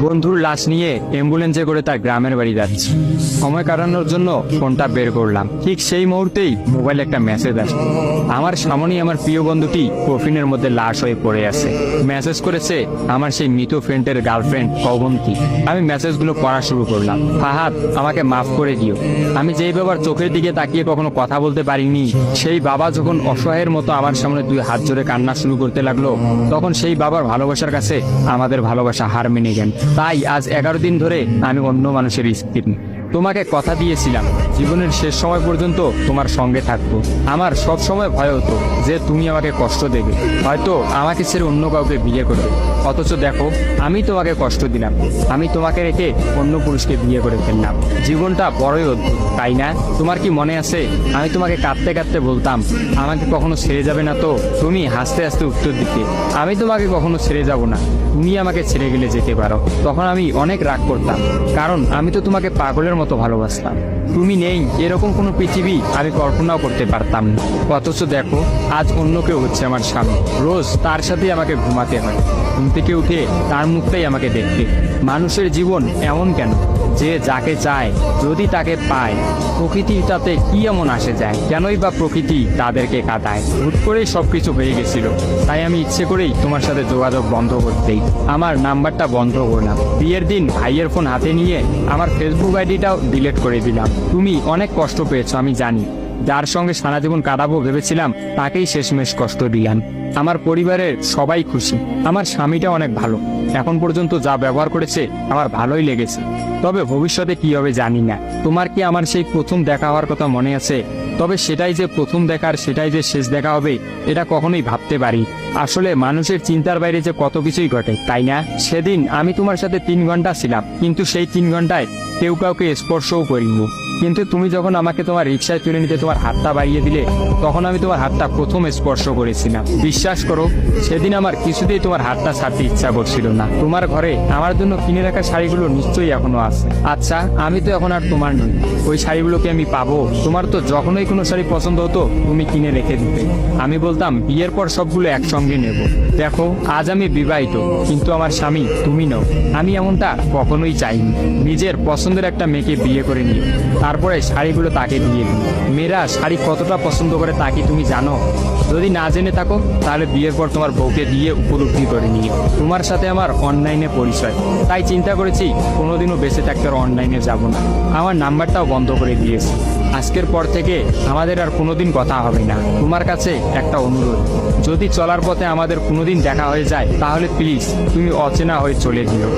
বন্ধুর লাশ নিয়ে অ্যাম্বুলেন্সে করে তার গ্রামের বাড়ি যাচ্ছি। সময় কাটানোর জন্য ফোনটা বের করলাম। ঠিক সেই মুহূর্তেই মোবাইলে একটা মেসেজ আসে। আমার সামনেই আমার প্রিয় বন্ধুটি কফিনের মধ্যে লাশ হয়ে পড়ে আছে। মেসেজ করেছে আমার সেই মৃত ফ্রেন্ডের গার্লফ্রেন্ড কবন্তী। আমি মেসেজগুলো পড়া শুরু করলাম। ফাহাদ, আমাকে মাফ করে দিও। আমি যেই বাবার চোখের দিকে তাকিয়ে কখনো কথা বলতে পারিনি, সেই বাবা যখন অসহায়ের মতো আমার সামনে দুই হাত জোড়ে কান্না শুরু করতে লাগলো, তখন সেই বাবার ভালোবাসার কাছে আমাদের ভালোবাসা হার মেনে গেল। তাই আজ 11 দিন ধরে আমি অন্য মানুষের স্ত্রী। তোমাকে কথা দিয়েছিলাম জীবনের শেষ সময় পর্যন্ত তোমার সঙ্গে থাকবো। আমার সব সময় ভয় হতো যে তুমি আমাকে কষ্ট দেবে, হয়তো আমাকে ছেড়ে অন্য কাউকে বিয়ে করবে। অথচ দেখো, আমি তোমাকে কষ্ট দিলাম, আমি তোমাকে রেখে অন্য পুরুষকে বিয়ে করে ফেললাম। জীবনটা বড়ই অদ্ভুত, তাই না? তোমার কি মনে আছে আমি তোমাকে কাঁদতে কাঁদতে বলতাম আমাকে কখনো ছেড়ে যাবে না? তো তুমি হাসতে হাসতে উত্তর দিতে, আমি তোমাকে কখনো ছেড়ে যাব না, তুমি আমাকে ছেড়ে গেলে যেতে পারো। তখন আমি অনেক রাগ করতাম, কারণ আমি তো তোমাকে পাগলের মতো ভালোবাসতাম। তুমি নেই এরকম কোনো পৃথিবী আমি কল্পনাও করতে পারতাম না। অথচ দেখো, আজ অন্য কেউ হচ্ছে আমার স্বামী। রোজ তার সাথেই আমাকে ঘুমাতে হয়, ঘুম থেকে উঠে তার মুখটাই আমাকে দেখতে। মানুষের জীবন এমন কেন যে যাকে চায় যদি তাকে পায়? প্রকৃতির তাতে কি এমন আসে যায়? কেনই বা প্রকৃতি তাদেরকে কাঁদায়? হুট করেই সবকিছু হয়ে গেছিল, তাই আমি ইচ্ছে করেই তোমার সাথে যোগাযোগ বন্ধ করতেই আমার নাম্বারটা বন্ধ করলাম। বিয়ের দিন ভাইয়ের ফোন হাতে নিয়ে আমার ফেসবুক আইডিটাও ডিলিট করে দিলাম। তুমি অনেক কষ্ট পেয়েছো আমি জানি, যার সঙ্গে সারা জীবন কাটাবো ভেবেছিলাম তাকেই শেষমেশ কষ্ট দিলাম। আমার পরিবারের সবাই খুশি, আমার স্বামীটা অনেক ভালো, এখন পর্যন্ত যা ব্যবহার করেছে আমার ভালোই লেগেছে। তবে ভবিষ্যতে কি হবে জানি না। তোমার কি আমার সেই প্রথম দেখা হওয়ার কথা মনে আছে? তবে সেটাই যে প্রথম দেখার, সেটাই যে শেষ দেখা হবে, এটা কখনোই ভাবতে পারি। আসলে মানুষের চিন্তার বাইরে যে কত কিছুই ঘটে, তাই না? সেদিন আমি তোমার সাথে 3 ঘন্টা ছিলাম, কিন্তু সেই 3 ঘন্টায় কেউ কাউকে স্পর্শও করিনি। কিন্তু তুমি যখন আমাকে তোমার রিক্সায় তুলে নিতে তোমার হাতটা বাড়িয়ে দিলে, তখন আমি তোমার হাতটা প্রথম স্পর্শ করেছিলাম। বিশ্বাস করো, সেদিন আমার কিছুতেই তোমার হাতটা ছাড়তে ইচ্ছা করছিল না। তোমার ঘরে আমার জন্য কিনে রাখা শাড়িগুলো নিশ্চয়ই এখনো আছে। আচ্ছা, আমি তো এখন আর তোমার নই, ওই শাড়িগুলোকে আমি পাবো? তোমার তো যখনই কোনো শাড়ি পছন্দ হতো তুমি কিনে রেখে দিতে, আমি বলতাম বিয়ের পর সবগুলো একসঙ্গে নেব। দেখো, আজ আমি বিবাহিত, কিন্তু আমার স্বামী তুমি নও। আমি এমনটা কখনোই চাইনি। নিজের পছন্দের একটা মেয়েকে বিয়ে করে নিও, তারপরে শাড়িগুলো তাকে দিয়ে দিই। মেয়েরা শাড়ি কতটা পছন্দ করে তা কি তুমি জানো? যদি না জেনে থাকো তাহলে বিয়ের পর তোমার বউকে দিয়ে উপলব্ধি করে নিও। তোমার সাথে আমার অনলাইনে পরিচয়, তাই চিন্তা করেছি কোনোদিনও বেঁচে থাকতে আর অনলাইনে যাব না। আমার নাম্বারটাও বন্ধ করে দিয়েছি। আজকের পর থেকে আমাদের আর কোনোদিন কথা হবে না। তোমার কাছে একটা অনুরোধ, যদি চলার পথে আমাদের কোনোদিন দেখা হয়ে যায় তাহলে প্লিজ তুমি অচেনা হয়ে চলে যেও।